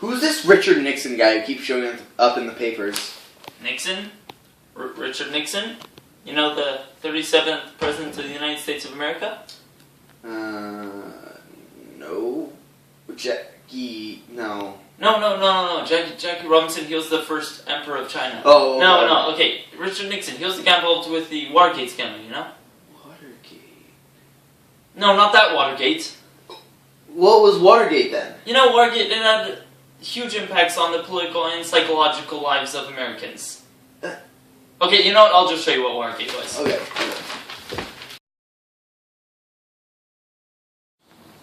Who's this Richard Nixon guy who keeps showing up in the papers? Nixon? Richard Nixon? You know, the 37th President of the United States of America? No. Jackie, no. No. Jackie Robinson, he was the first Emperor of China. Oh, No, okay. Richard Nixon, he was the guy involved with the Watergate scandal, you know? Watergate. No, not that Watergate. What was Watergate then? You know, Watergate, it had huge impacts on the political and psychological lives of Americans. Okay, you know what? I'll just show you what Watergate was. Okay.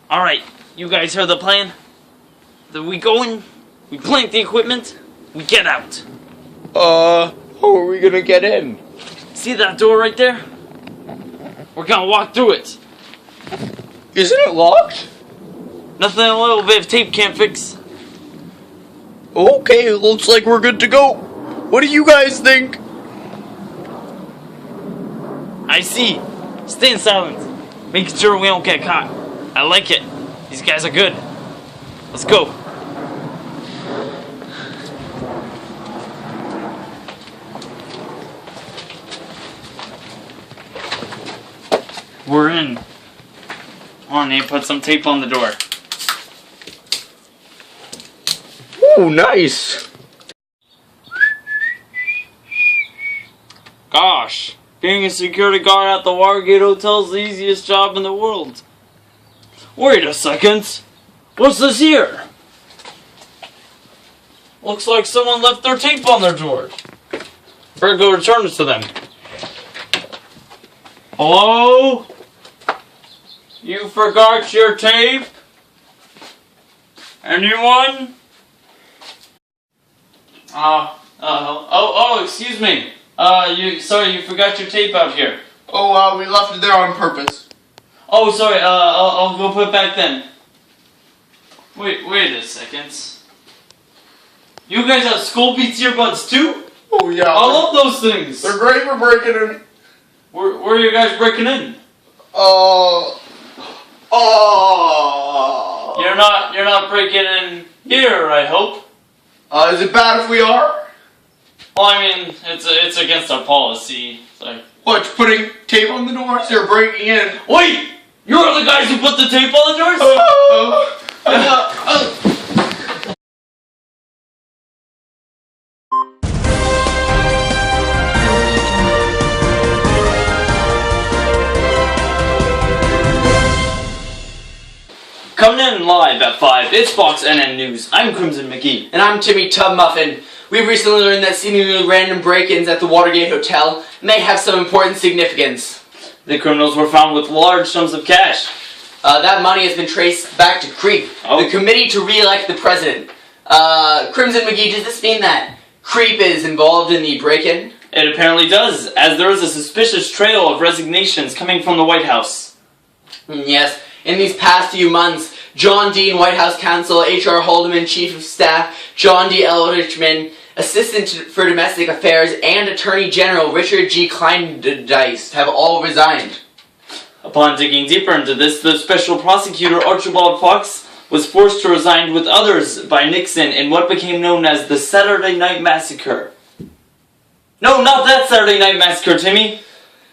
Alright, you guys heard the plan? We go in, we plant the equipment, we get out. How are we gonna get in? See that door right there? We're gonna walk through it. Isn't it locked? Nothing a little bit of tape can't fix. Okay, looks like we're good to go. What do you guys think? I see. Stay silent. Making sure we don't get caught. I like it. These guys are good. Let's go. We're in. On, Nate, put some tape on the door. Ooh, nice. Gosh, being a security guard at the Watergate Hotel is the easiest job in the world. Wait a second. What's this here? Looks like someone left their tape on their drawer. Better go return it to them. Hello? You forgot your tape? Anyone? Excuse me. You forgot your tape out here. Oh, we left it there on purpose. Oh, sorry, I'll go put it back then. Wait a second. You guys have skull beats earbuds too? Oh, yeah. I love those things. They're great for breaking in. Where are you guys breaking in? You're not breaking in here, I hope. Is it bad if we are? Well, I mean, it's against our policy. So. What, putting tape on the doors? They're breaking in. Wait! You're the guys who put the tape on the doors? Coming in live at 5, it's Fox NN News. I'm Crimson McGee. And I'm Timmy Tubmuffin. We've recently learned that seemingly random break-ins at the Watergate Hotel may have some important significance. The criminals were found with large sums of cash. That money has been traced back to CREEP, the Committee to Re-elect the President. Crimson McGee, does this mean that CREEP is involved in the break-in? It apparently does, as there is a suspicious trail of resignations coming from the White House. Yes, in these past few months, John Dean, White House Counsel, H.R. Haldeman, Chief of Staff, John D. Eldridgeman, Assistant for Domestic Affairs, and Attorney General Richard G. Kleindienst have all resigned. Upon digging deeper into this, the Special Prosecutor Archibald Fox was forced to resign with others by Nixon in what became known as the Saturday Night Massacre. No, not that Saturday Night Massacre, Timmy!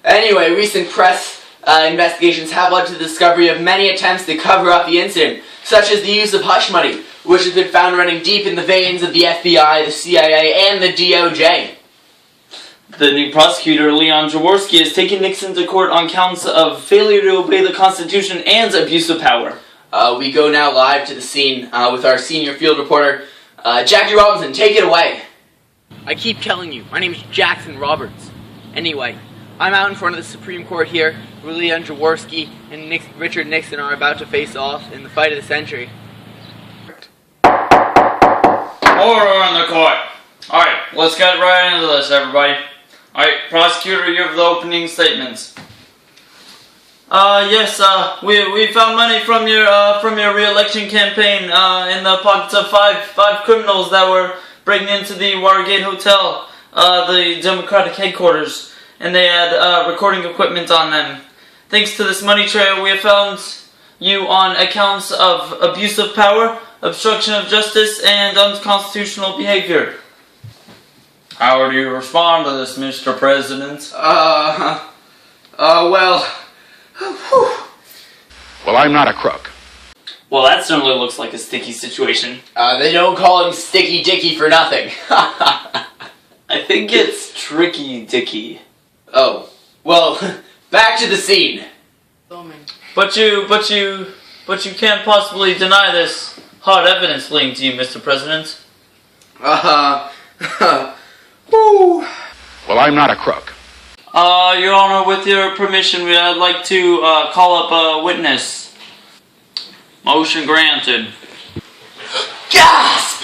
Anyway, recent press investigations have led to the discovery of many attempts to cover up the incident, such as the use of hush money, which has been found running deep in the veins of the FBI, the CIA, and the DOJ. The new prosecutor, Leon Jaworski, has taken Nixon to court on counts of failure to obey the Constitution and abuse of power. We go now live to the scene with our senior field reporter, Jackie Robinson. Take it away. I keep telling you, my name is Jackson Roberts. Anyway, I'm out in front of the Supreme Court here, where Leon Jaworski and Richard Nixon are about to face off in the fight of the century. Order in the court. Alright, let's get right into this, everybody. Alright, prosecutor, you have the opening statements. We found money from your re-election campaign in the pockets of five criminals that were breaking into the Watergate Hotel, the Democratic headquarters, and they had recording equipment on them. Thanks to this money trail, we have found you on accounts of abuse of power, obstruction of justice, and unconstitutional behavior. How do you respond to this, Mr. President? Well... Well, I'm not a crook. Well, that certainly looks like a sticky situation. They don't call him Sticky Dicky for nothing. I think it's Tricky Dicky. Oh. Well, back to the scene. But you can't possibly deny this hard evidence linked to you, Mr. President. Woo. Well, I'm not a crook. Your Honor, with your permission, I'd like to call up a witness. Motion granted. Gasp!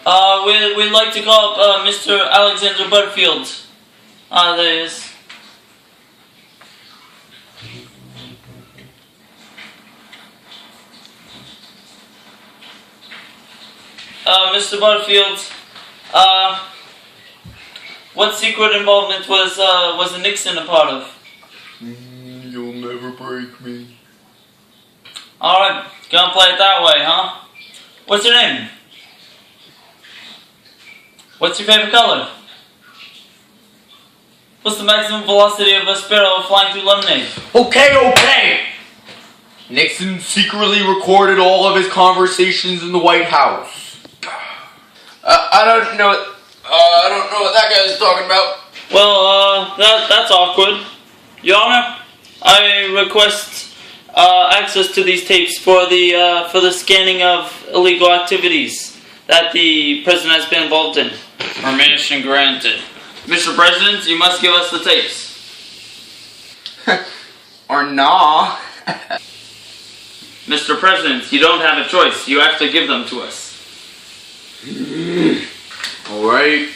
We'd like to call up Mr. Alexander Butterfield. There he is. Mr. Butterfield, what secret involvement was Nixon a part of? You'll never break me. Alright, gonna play it that way, huh? What's your name? What's your favorite color? What's the maximum velocity of a sparrow flying through lemonade? Okay! Nixon secretly recorded all of his conversations in the White House. I don't know what that guy's talking about. Well, that's awkward. Your Honor, I request access to these tapes for the scanning of illegal activities that the President has been involved in. Permission granted. Mr. President, you must give us the tapes. Or nah. Mr. President, you don't have a choice. You have to give them to us. Alright,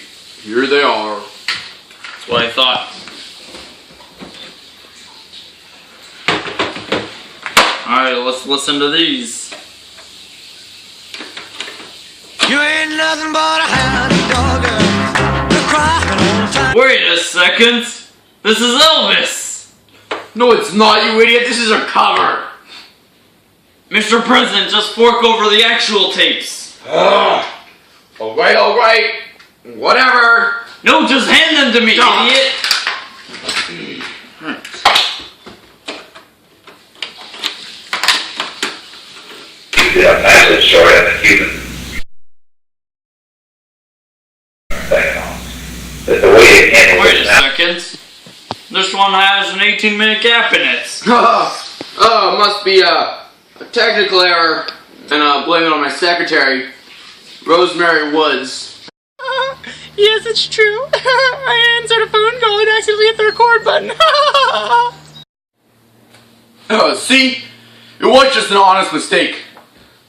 here they are. That's what I thought. Alright, let's listen to these. You ain't nothing but a hound dog, crying all the time. Wait a second. This is Elvis. No, it's not, you idiot. This is a cover. Mr. President, just fork over the actual tapes. Alright. Whatever. No, just hand them to me, idiot. A massive story of the human thing on. But the way it handles Wait a it now. second. This one has an 18-minute gap in it. Must be a technical error. And blame it on my secretary, Rosemary Woods. Yes, it's true. I answered a phone call and accidentally hit the record button. See? It was just an honest mistake.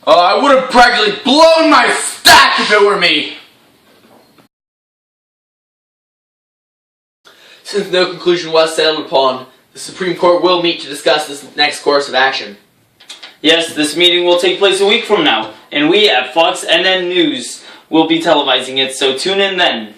I would have practically blown my stack if it were me. Since no conclusion was settled upon, the Supreme Court will meet to discuss this next course of action. Yes, this meeting will take place a week from now, and we at Fox NN News will be televising it, so tune in then.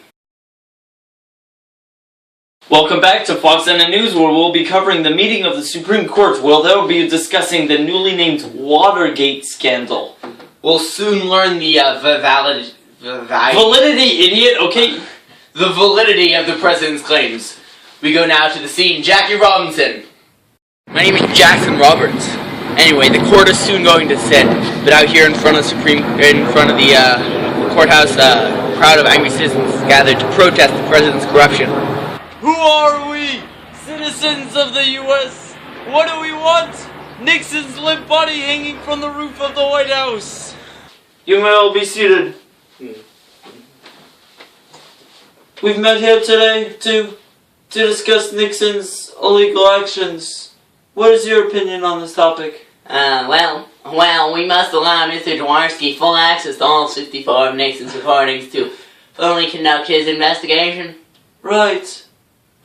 Welcome back to Fox NN News, where we'll be covering the meeting of the Supreme Court, where they'll be discussing the newly named Watergate scandal. We'll soon learn the Validity, idiot, okay? the validity of the President's claims. We go now to the scene. Jackie Robinson. My name is Jackson Roberts. Anyway, the court is soon going to sit, but out here in front of the courthouse, a crowd of angry citizens gathered to protest the President's corruption. Who are we? Citizens of the U.S. What do we want? Nixon's limp body hanging from the roof of the White House. You may all be seated. We've met here today to discuss Nixon's illegal actions. What is your opinion on this topic? Well, we must allow Mr. Dworsky full access to all 64 of Nixon's recordings to fully conduct his investigation. Right.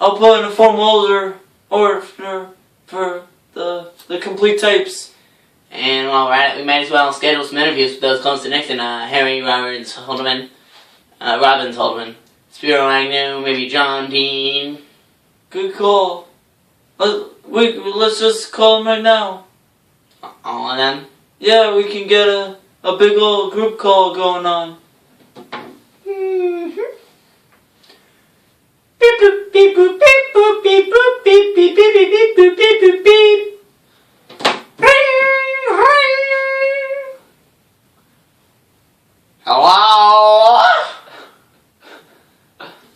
I'll put in a formal order for the complete tapes. And while we're at it, we might as well schedule some interviews with those close to Nixon. Harry Robbins Haldeman, Spiro Agnew, maybe John Dean. Good call. Let's just call them right now. All of them? Yeah, we can get a a big old group call going on. Beep boop beep boop beep boop beep boop beep beep beep beep beep beep beep beep. Ring ring. Hello.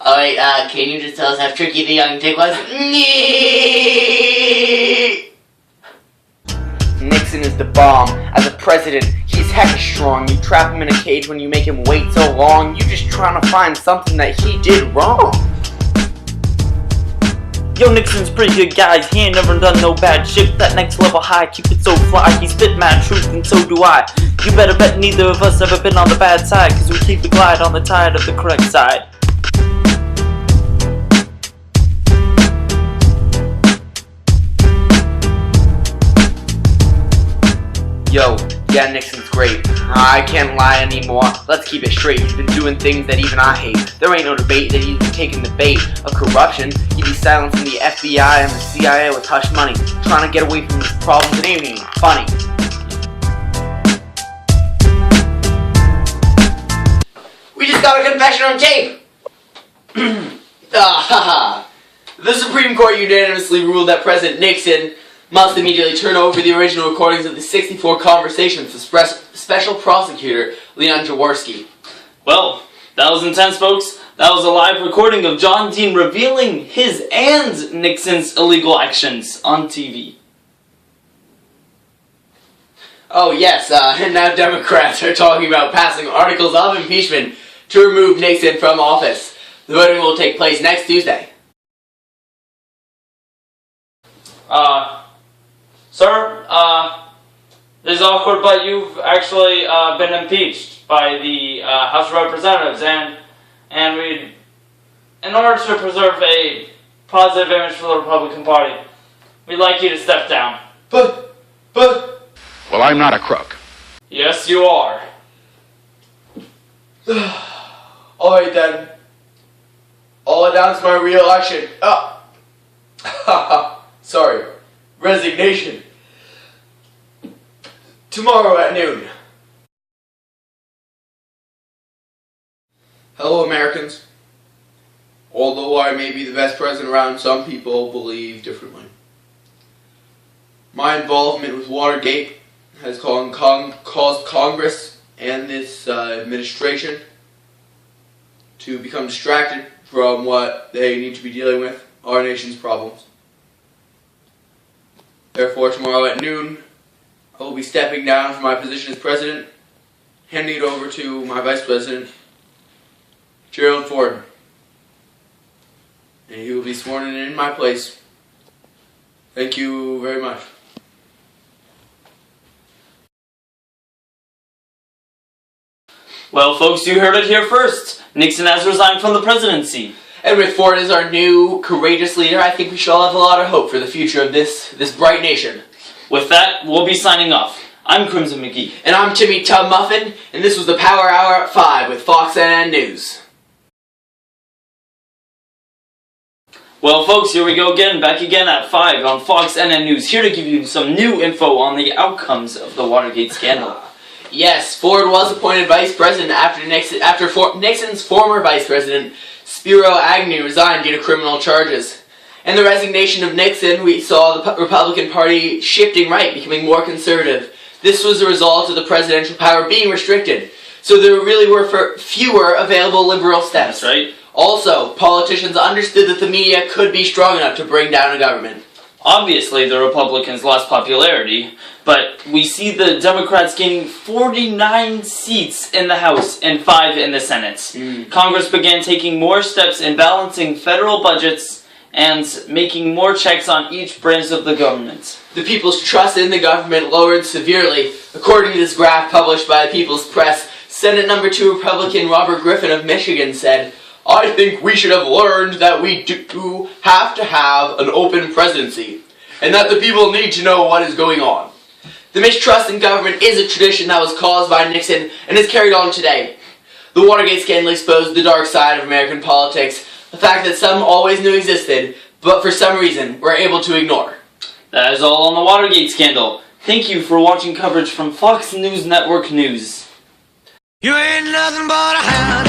Oh wait, can you just tell us how tricky the young dick was? Nixon is the bomb. As a president, he's hecka strong. You trap him in a cage when you make him wait so long. You just trying to find something that he did wrong. Yo, Nixon's pretty good, guys. He ain't never done no bad shit. That next level high, keep it so fly. He spit mad truth, and so do I. You better bet neither of us ever been on the bad side, cause we keep the glide on the tide of the correct side. Yo, yeah, Nixon's great. I can't lie anymore. Let's keep it straight. He's been doing things that even I hate. There ain't no debate that he's been taking the bait of corruption. He'd be silencing the FBI and the CIA with hush money, trying to get away from these problems that ain't even funny. We just got a confession on tape! The Supreme Court unanimously ruled that President Nixon must immediately turn over the original recordings of the 64 conversations to Special Prosecutor Leon Jaworski. Well, that was intense, folks. That was a live recording of John Dean revealing his and Nixon's illegal actions on TV. Oh yes, and now Democrats are talking about passing articles of impeachment to remove Nixon from office. The voting will take place next Tuesday. Sir, this is awkward, but you've actually been impeached by the House of Representatives, and we, in order to preserve a positive image for the Republican Party, we'd like you to step down. But... Well, I'm not a crook. Yes, you are. Alright then. I'll announce my re-election. Sorry. Resignation. Tomorrow at noon. Hello, Americans. Although I may be the best president around, some people believe differently. My involvement with Watergate has caused Congress and this administration to become distracted from what they need to be dealing with, our nation's problems. Therefore, tomorrow at noon, I will be stepping down from my position as president, handing it over to my vice president, Gerald Ford. And he will be sworn in my place. Thank you very much. Well, folks, you heard it here first. Nixon has resigned from the presidency. And with Ford as our new courageous leader, I think we shall have a lot of hope for the future of this bright nation. With that, we'll be signing off. I'm Crimson McGee. And I'm Timmy Tub Muffin, and this was the Power Hour at 5 with Fox NN News. Well, folks, here we go again, back again at 5 on Fox NN News, here to give you some new info on the outcomes of the Watergate scandal. Yes, Ford was appointed vice president after Nixon's former vice president, Spiro Agnew, resigned due to criminal charges. And the resignation of Nixon, we saw the Republican Party shifting right, becoming more conservative. This was a result of the presidential power being restricted. So there really were fewer available liberal steps. That's right. Also, politicians understood that the media could be strong enough to bring down a government. Obviously, the Republicans lost popularity, but we see the Democrats gaining 49 seats in the House and 5 in the Senate. Congress began taking more steps in balancing federal budgets and making more checks on each branch of the government. The people's trust in the government lowered severely. According to this graph published by the People's Press, Senate number 2 Republican Robert Griffin of Michigan said, "I think we should have learned that we do have to have an open presidency, and that the people need to know what is going on." The mistrust in government is a tradition that was caused by Nixon and is carried on today. The Watergate scandal exposed the dark side of American politics, the fact that some always knew existed, but for some reason were able to ignore. That is all on the Watergate scandal. Thank you for watching coverage from Fox News Network News. You ain't nothing but a hound